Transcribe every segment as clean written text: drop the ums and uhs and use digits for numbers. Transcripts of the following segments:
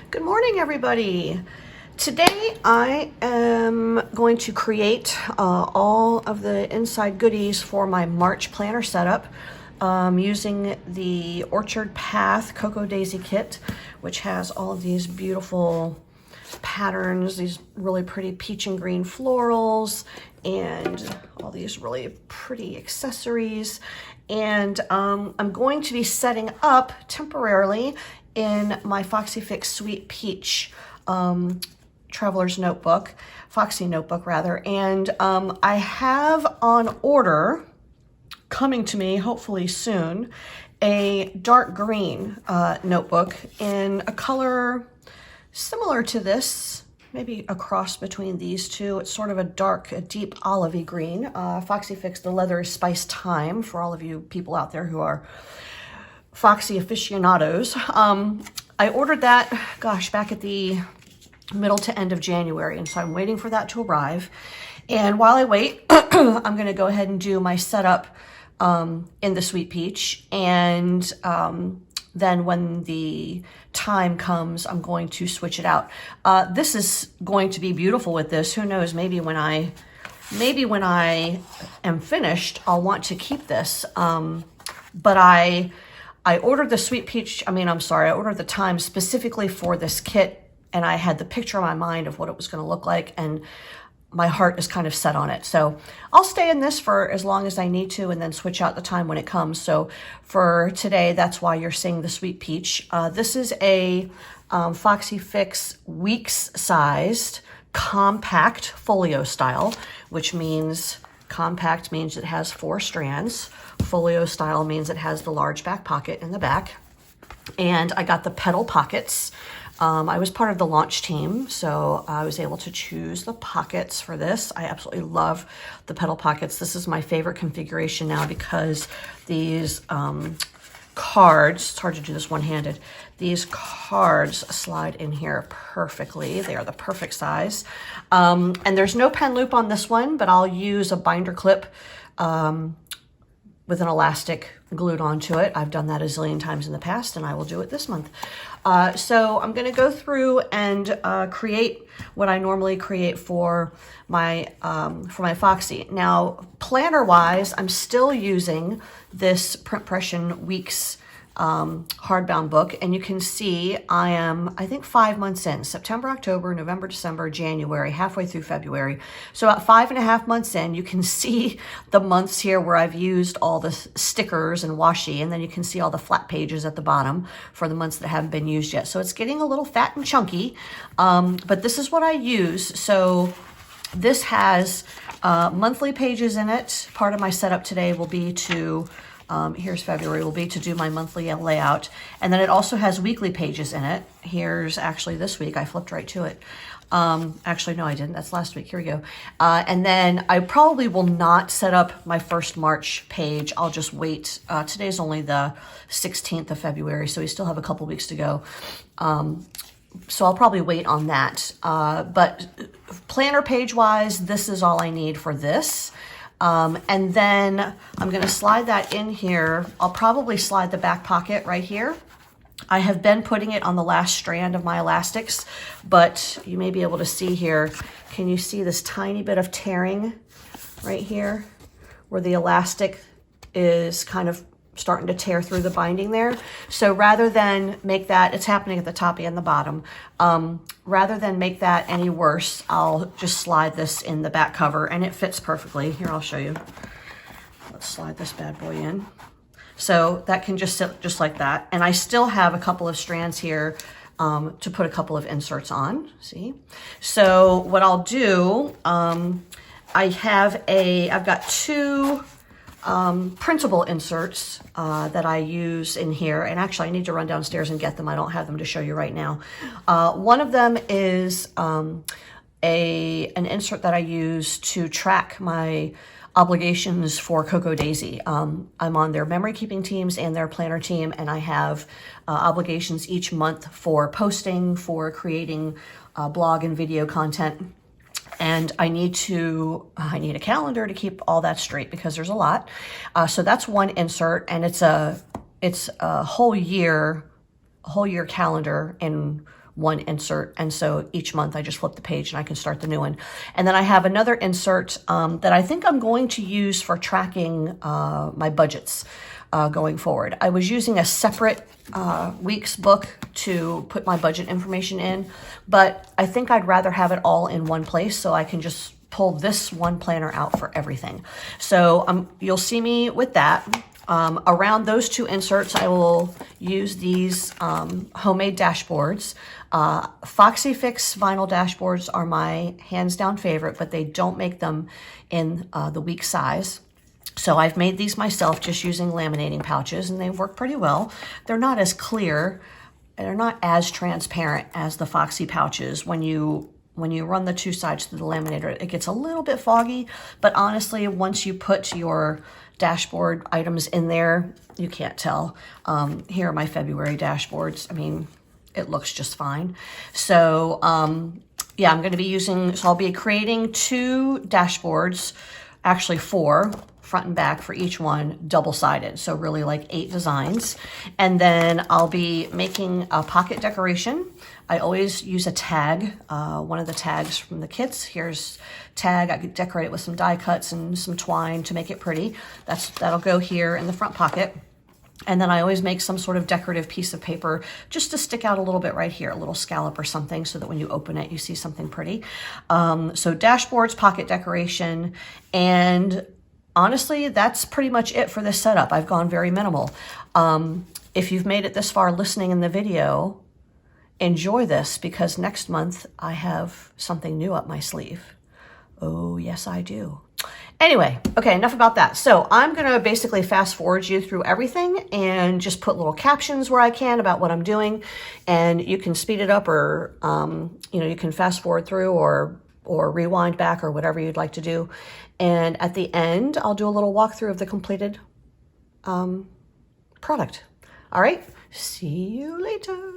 Good morning, everybody. Today I am going to create all of the inside goodies for my March planner setup using the Orchard Path Cocoa Daisy kit, which has all of these beautiful patterns, these really pretty peach and green florals, and all these really pretty accessories. And I'm going to be setting up temporarily in my Foxy Fix Sweet Peach Traveler's Notebook, Foxy Notebook rather. And I have on order, coming to me hopefully soon, a dark green notebook in a color similar to this, maybe a cross between these two. It's sort of a dark, a deep olivey green. Foxy Fix the Leather Spice Thyme for all of you people out there who are Foxy aficionados. I ordered that, gosh, back at the middle to end of January, and so I'm waiting for that to arrive. And while I wait, I'm going to go ahead and do my setup in the Sweet Peach, and then when the time comes, I'm going to switch it out. This is going to be beautiful with this. Who knows, maybe when I am finished, I'll want to keep this. But I ordered the Sweet Peach, I ordered the Thyme specifically for this kit, and I had the picture in my mind of what it was going to look like, and my heart is kind of set on it. So I'll stay in this for as long as I need to and then switch out the Thyme when it comes. So for today, that's why you're seeing the Sweet Peach. This is a Foxy Fix Weeks sized compact folio style, which means compact means it has 4 strands. Folio style means it has the large back pocket in the back. And I got the petal pockets. I was part of the launch team, so I was able to choose the pockets for this. I absolutely love the petal pockets. This is my favorite configuration now because these cards, it's hard to do this one-handed, these cards slide in here perfectly. They are the perfect size. And there's no pen loop on this one, but I'll use a binder clip with an elastic glued onto it. I've done that a zillion times in the past, and I will do it this month. So I'm gonna go through and create what I normally create for my Foxy. Now, planner-wise, I'm still using this Print Pression Weeks hardbound book, and you can see I am, I think, 5 months in. September, October, November, December, January, halfway through February. So about 5.5 months in, you can see the months here where I've used all the stickers and washi, and then you can see all the flat pages at the bottom for the months that haven't been used yet. So it's getting a little fat and chunky, but this is what I use. So this has monthly pages in it. Part of my setup today will be to here's February, will be to do my monthly layout. And then it also has weekly pages in it. Here's actually this week, I flipped right to it. Actually, no, I didn't. That's last week. Here we go. And then I probably will not set up my first March page. I'll just wait. Today's only the 16th of February, so we still have a couple weeks to go. So I'll probably wait on that. But planner page-wise, this is all I need for this. And then I'm going to slide that in here. I'll probably slide the back pocket right here. I have been putting it on the last strand of my elastics, but you may be able to see here. Can you see this tiny bit of tearing right here where the elastic is kind of starting to tear through the binding there? So rather than make that, it's happening at the top and the bottom, rather than make that any worse, I'll just slide this in the back cover, and it fits perfectly. Here, I'll show you. Let's slide this bad boy in. So that can just sit just like that. And I still have a couple of strands here to put a couple of inserts on, see? So what I'll do, I've got 2 printable inserts that I use in here, and actually I need to run downstairs and get them. I don't have them to show you right now. One of them is an insert that I use to track my obligations for Cocoa Daisy. I'm on their memory keeping teams and their planner team, and I have obligations each month for posting, for creating blog and video content. And I need a calendar to keep all that straight because there's a lot. So that's one insert, and it's a whole year calendar in one insert. And so each month I just flip the page and I can start the new one. And then I have another insert that I think I'm going to use for tracking my budgets going forward. I was using a separate week's book to put my budget information in, but I think I'd rather have it all in one place so I can just pull this one planner out for everything. So you'll see me with that. Around those two inserts, I will use these homemade dashboards. Foxy Fix vinyl dashboards are my hands down favorite, but they don't make them in the week size. So I've made these myself just using laminating pouches, and they work pretty well. They're not as clear, and they're not as transparent as the Foxy pouches. When you run the two sides through the laminator, it gets a little bit foggy, but honestly, once you put your dashboard items in there, you can't tell. Here are my February dashboards. I mean, it looks just fine. So yeah, I'm going to be using, so I'll be creating 2 dashboards, actually 4, front and back for each one, double-sided. So really like 8 designs. And then I'll be making a pocket decoration. I always use a tag, one of the tags from the kits. Here's tag. I could decorate it with some die cuts and some twine to make it pretty. That'll go here in the front pocket. And then I always make some sort of decorative piece of paper just to stick out a little bit right here, a little scallop or something, so that when you open it, you see something pretty. So dashboards, pocket decoration, and honestly, that's pretty much it for this setup. I've gone very minimal. If you've made it this far listening in the video, enjoy this, because next month I have something new up my sleeve. Oh, yes, I do. Anyway, okay, enough about that. So I'm going to basically fast forward you through everything and just put little captions where I can about what I'm doing. And you can speed it up, or, you can fast forward through or rewind back, or whatever you'd like to do. And at the end, I'll do a little walkthrough of the completed product. All right, see you later.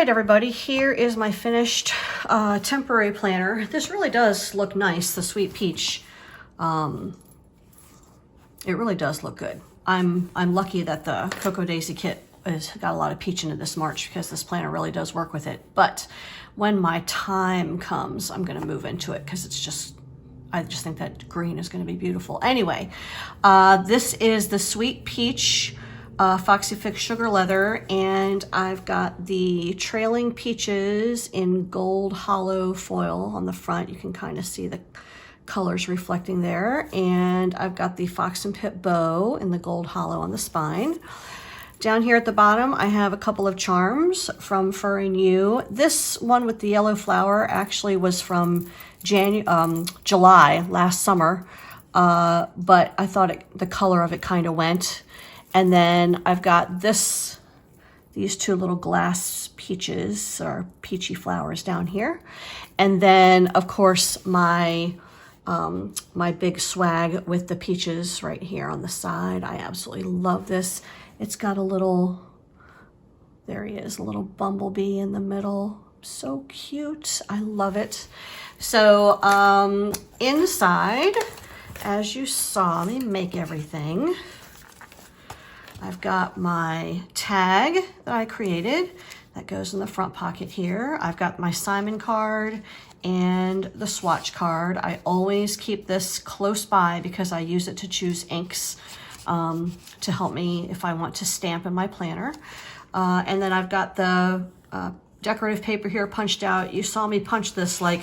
right, everybody, here is my finished temporary planner. This really does look nice, the Sweet Peach. It really does look good. I'm lucky that the Cocoa Daisy kit has got a lot of peach in it this March, because this planner really does work with it. But when my time comes, I'm going to move into it, because I just think that green is going to be beautiful. Anyway, this is the Sweet Peach Foxy Fix Sugar Leather, and I've got the Trailing Peaches in gold hollow foil on the front. You can kind of see the colors reflecting there. And I've got the Fox and Pip bow in the gold hollow on the spine. Down here at the bottom, I have a couple of charms from Furry New. This one with the yellow flower actually was from July, last summer, but I thought the color of it kind of went. And then I've got these two little glass peaches, or peachy flowers down here. And then, of course, my big swag with the peaches right here on the side. I absolutely love this. It's got a little, there he is, a little bumblebee in the middle. So cute. I love it. So inside, as you saw me make everything, I've got my tag that I created that goes in the front pocket here. I've got my Simon card and the swatch card. I always keep this close by because I use it to choose inks to help me if I want to stamp in my planner. And then I've got the decorative paper here punched out. You saw me punch this like,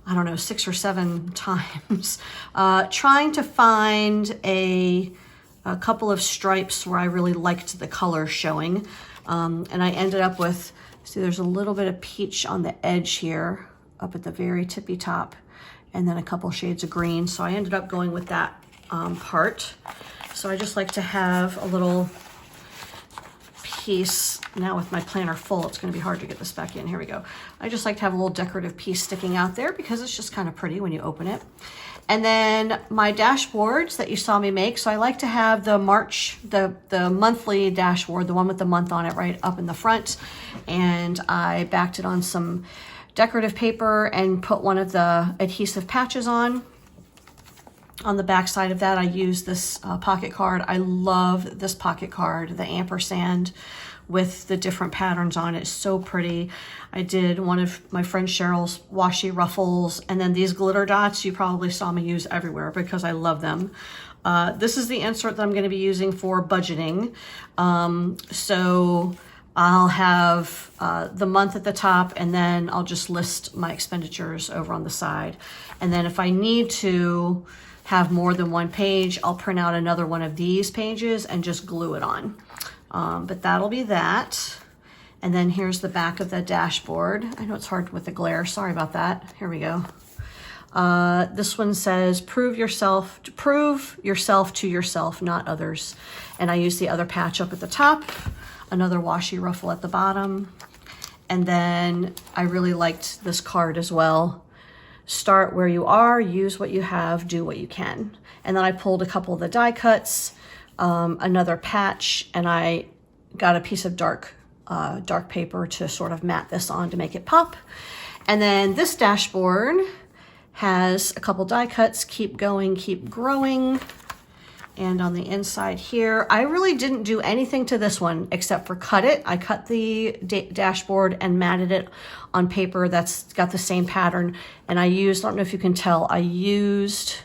I don't know, 6 or 7 times, trying to find a couple of stripes where I really liked the color showing. And I ended up with, see, there's a little bit of peach on the edge here, up at the very tippy top, and then a couple shades of green. So I ended up going with that part. So I just like to have a little piece. Now with my planner full, it's going to be hard to get this back in. Here we go. I just like to have a little decorative piece sticking out there because it's just kind of pretty when you open it. And then my dashboards that you saw me make. So I like to have the the monthly dashboard, the one with the month on it, right up in the front. And I backed it on some decorative paper and put one of the adhesive patches on. On the back side of that, I use this pocket card. I love this pocket card, the ampersand with the different patterns on it. It's so pretty. I did one of my friend Cheryl's washi ruffles, and then these glitter dots you probably saw me use everywhere because I love them. This is the insert that I'm going to be using for budgeting. So I'll have the month at the top, and then I'll just list my expenditures over on the side. And then if I need to have more than one page, I'll print out another one of these pages and just glue it on. But that'll be that. And then here's the back of the dashboard. I know it's hard with the glare, sorry about that. Here we go. This one says, prove yourself to yourself, not others. And I use the other patch up at the top, another washi ruffle at the bottom. And then I really liked this card as well. Start where you are, use what you have, do what you can. And then I pulled a couple of the die cuts, another patch, and I got a piece of dark paper to sort of mat this on to make it pop. And then this dashboard has a couple die cuts, keep going, keep growing. And on the inside here, I really didn't do anything to this one except for cut it. I cut the dashboard and matted it on paper that's got the same pattern. And I used, I don't know if you can tell, I used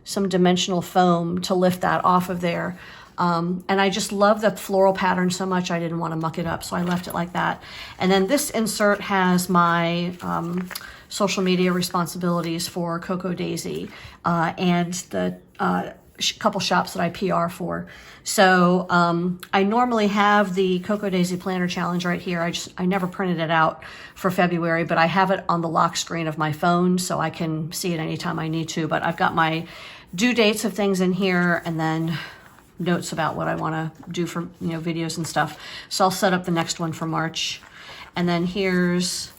some dimensional foam to lift that off of there. And I just love the floral pattern so much I didn't want to muck it up, so I left it like that. And then this insert has my social media responsibilities for Cocoa Daisy and the couple shops that I PR for. So I normally have the Cocoa Daisy Planner Challenge right here. I never printed it out for February, but I have it on the lock screen of my phone so I can see it anytime I need to. But I've got my due dates of things in here, and then notes about what I want to do for videos and stuff. So I'll set up the next one for March. And then here's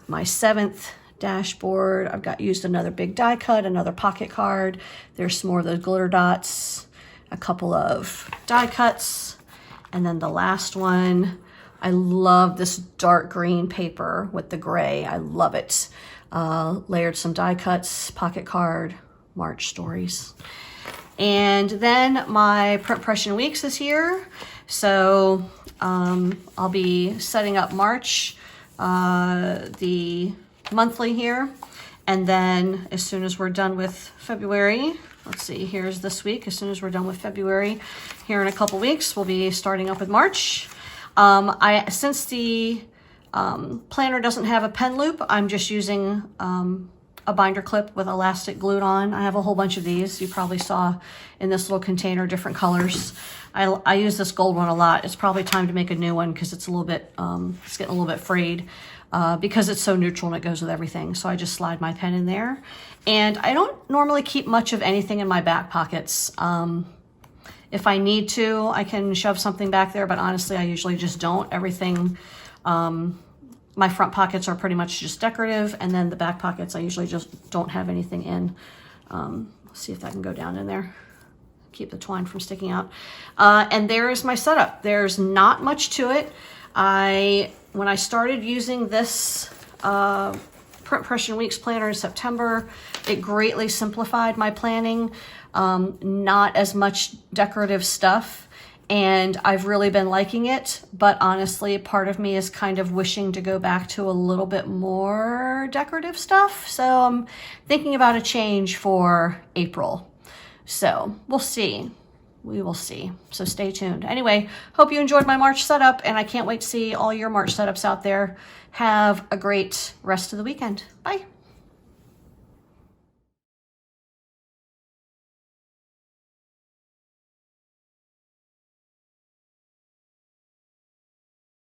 my 7th dashboard. I've used another big die cut, another pocket card. There's some more of those glitter dots, a couple of die cuts, and then the last one I love this dark green paper with the gray. I love it. Layered some die cuts, pocket card, March stories. And then my print impression weeks is here. So I'll be setting up March, the monthly here. And then as soon as we're done with February, let's see, here's this week. As soon as we're done with February, here in a couple weeks, we'll be starting up with March. Since the planner doesn't have a pen loop, I'm just using a binder clip with elastic glued on. I have a whole bunch of these. You probably saw in this little container, different colors. I use this gold one a lot. It's probably time to make a new one because it's a little bit, it's getting a little bit frayed because it's so neutral and it goes with everything. So I just slide my pen in there. And I don't normally keep much of anything in my back pockets. If I need to, I can shove something back there, but honestly, I usually just don't. Everything, my front pockets are pretty much just decorative, and then the back pockets, I usually just don't have anything in. Let's see if that can go down in there. Keep the twine from sticking out. And there is my setup. There's not much to it. When I started using this Print Impression Weeks planner in September, it greatly simplified my planning. Not as much decorative stuff, and I've really been liking it, but honestly, part of me is kind of wishing to go back to a little bit more decorative stuff. So I'm thinking about a change for April. So we'll see. We will see. So stay tuned. Anyway, hope you enjoyed my March setup, and I can't wait to see all your March setups out there. Have a great rest of the weekend. Bye.